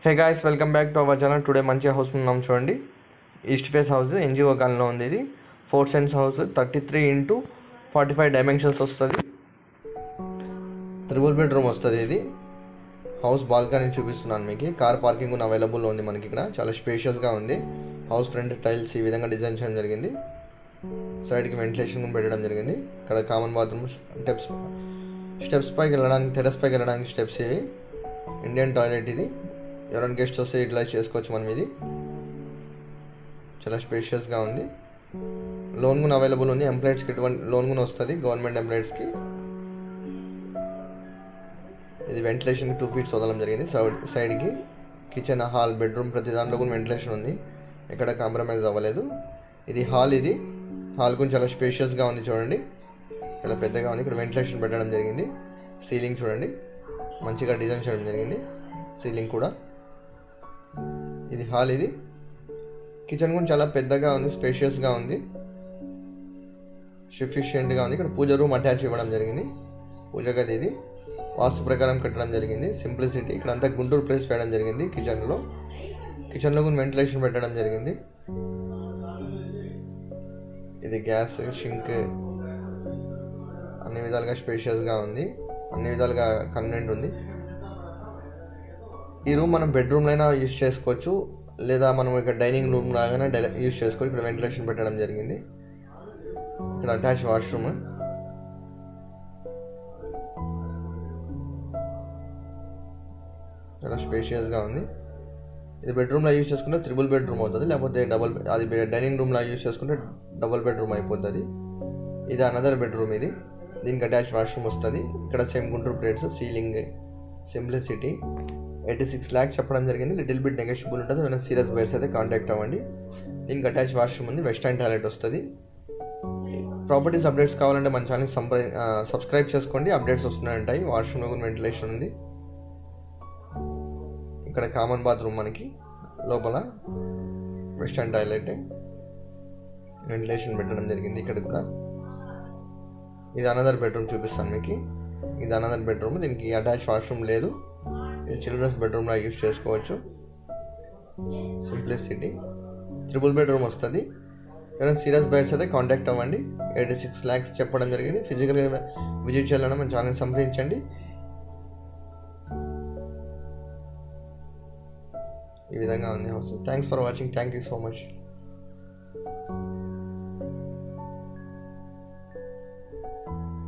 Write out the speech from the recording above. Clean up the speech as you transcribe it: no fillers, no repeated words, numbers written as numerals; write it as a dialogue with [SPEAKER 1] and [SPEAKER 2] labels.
[SPEAKER 1] Hey guys, welcome back to our channel. Today మంచి house ఉన్నాం చూడండి. ఈస్ట్ ఫేస్ హౌస్, ఎన్జిఓ కాలనీలో ఉంది. ఇది 4 సెంట్స్ హౌస్, 33x45 డైమెన్షన్స్ వస్తుంది. 3 బెడ్రూమ్ వస్తుంది. ఇది హౌస్ బాల్కనీ చూపిస్తున్నాను మీకు. కార్ పార్కింగ్ కూడా అవైలబుల్లో ఉంది మనకి. ఇక్కడ చాలా స్పేషియస్గా ఉంది. హౌస్ ఫ్రంట్ టైల్స్ ఈ విధంగా డిజైన్ చేయడం జరిగింది. సైడ్కి వెంటిలేషన్ పెట్టడం జరిగింది. ఇక్కడ కామన్ బాత్రూమ్, స్టెప్స్ పైకి వెళ్ళడానికి, టెర్రస్ పైకి వెళ్ళడానికి స్టెప్స్. ఇవి ఇండియన్ టాయిలెట్. ఇది ఎవరైనా గెస్ట్ వస్తే యూటిలైజ్ చేసుకోవచ్చు మనం. ఇది చాలా స్పేషియస్గా ఉంది. లోన్ కూడా అవైలబుల్ ఉంది. ఎంప్లాయీస్కి ఎటువంటి లోన్ కూడా వస్తుంది, గవర్నమెంట్ ఎంప్లాయీస్కి. ఇది వెంటిలేషన్కి 2 feet వదలడం జరిగింది. సైడ్కి కిచెన్, హాల్, బెడ్రూమ్ ప్రతి దాంట్లో కూడా వెంటిలేషన్ ఉంది. ఎక్కడ కాంప్రమైజ్ అవ్వలేదు. ఇది హాల్. ఇది హాల్ కూడా చాలా స్పేషియస్గా ఉంది చూడండి. చాలా పెద్దగా ఉంది. ఇక్కడ వెంటిలేషన్ పెట్టడం జరిగింది. సీలింగ్ చూడండి, మంచిగా డిజైన్ చేయడం జరిగింది. సీలింగ్ కూడా. ఇది హాల్. ఇది కిచెన్ కూడా చాలా పెద్దగా ఉంది, స్పేషియస్గా ఉంది, సఫిషియెంట్గా ఉంది. ఇక్కడ పూజ రూమ్ అటాచ్ ఇవ్వడం జరిగింది. పూజ గది ఇది వాస్తు ప్రకారం కట్టడం జరిగింది. సింప్లిసిటీ. ఇక్కడ అంతా గుంటూరు ప్లేస్ వేయడం జరిగింది. కిచెన్లో కూడా వెంటిలేషన్ పెట్టడం జరిగింది. ఇది గ్యాస్, షింక్ అన్ని విధాలుగా స్పేషియస్గా ఉంది. అన్ని విధాలుగా కన్వీనియంట్ ఉంది. ఈ రూమ్ మనం బెడ్రూమ్లో అయినా యూజ్ చేసుకోవచ్చు, లేదా మనం ఇక్కడ డైనింగ్ రూమ్ లాగానే యూజ్ చేసుకోవచ్చు. ఇక్కడ వెంటిలేషన్ పెట్టడం జరిగింది. ఇక్కడ అటాచ్ వాష్రూమ్. చాలా స్పేషియస్గా ఉంది. ఇది బెడ్రూమ్లో యూజ్ చేసుకుంటే 3 బెడ్రూమ్ అవుతుంది, లేకపోతే అది డైనింగ్ రూమ్లో యూజ్ చేసుకుంటే 2 బెడ్రూమ్ అయిపోతుంది. ఇది అనదర్ బెడ్రూమ్. ఇది దీనికి అటాచ్ వాష్రూమ్ వస్తుంది. ఇక్కడ same Guntur plates, ceiling, simplicity. 86 lakhs చెప్పడం జరిగింది. లిటిల్ బిట్ నెగోషియబుల్ ఉంటుంది. ఏమైనా సీరియస్ బయర్స్ అయితే కాంటాక్ట్ అవ్వండి. దీనికి అటాచ్ వాష్రూమ్ ఉంది. వెస్టర్న్ టాయిలెట్ వస్తుంది. ప్రాపర్టీస్ అప్డేట్స్ కావాలంటే మన ఛానల్ సబ్స్క్రైబ్ చేసుకోండి. అప్డేట్స్ వస్తున్నాయంటాయి. వాష్రూమ్లో కూడా వెంటిలేషన్ ఉంది. ఇక్కడ కామన్ బాత్రూమ్ మనకి. లోపల వెస్టర్న్ టాయిలెట్, వెంటిలేషన్ పెట్టడం జరిగింది. ఇక్కడ కూడా ఇది అనదర్ బెడ్రూమ్ చూపిస్తాను మీకు. ఇది అనదర్ బెడ్రూమ్. దీనికి అటాచ్ వాష్రూమ్ లేదు. ఇది చిల్డ్రన్స్ బెడ్రూమ్లో యూజ్ చేసుకోవచ్చు. సింప్లిసిటీ. 3 బెడ్రూమ్ వస్తుంది. ఎవరైనా సీరియస్ బయర్స్ అయితే కాంటాక్ట్ అవ్వండి. 86 lakhs చెప్పడం జరిగింది. ఫిజికల్గా విజిట్ చేయాలన్నా మన ఛానల్ సంప్రదించండి. ఈ విధంగా ఉంది house. Thanks for watching. Thank you so much.